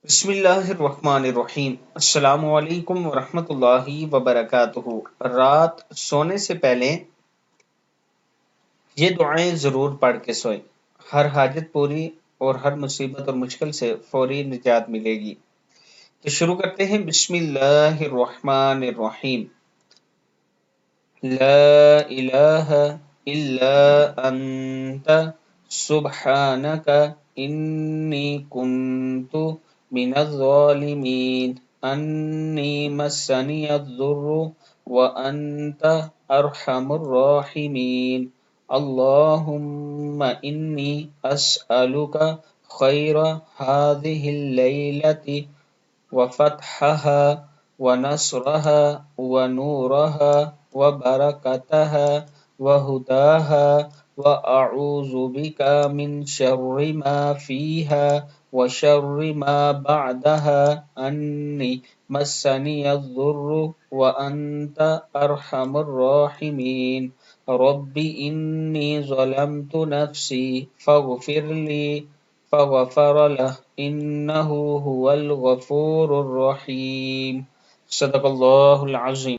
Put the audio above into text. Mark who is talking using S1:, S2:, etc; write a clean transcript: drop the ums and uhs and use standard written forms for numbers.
S1: بسم اللہ الرحمن الرحیم۔ السلام علیکم ورحمۃ اللہ وبرکاتہ۔ رات سونے سے پہلے یہ دعائیں ضرور پڑھ کے سوئیں۔ ہر حاجت پوری اور ہر مصیبت اور مشکل سے فوری نجات ملے گی۔ تو شروع کرتے ہیں۔ بسم اللہ الرحمن الرحیم۔ لا الہ الا انت سبحانک انی کنت من الظالمین انی مسنی الضر وانت ارحم الراحمین اللہم انی اسألک خیر هذه اللیلة وفتحها ونصرها ونورها وبركتها وهداها وأعوذ بك من شر ما فيها وشر ما بعدها أني مسني الضر وأنت أرحم الراحمين رب إني ظلمت نفسي فاغفر لي فغفر له إنه هو الغفور الرحيم۔ صدق اللہ العظیم۔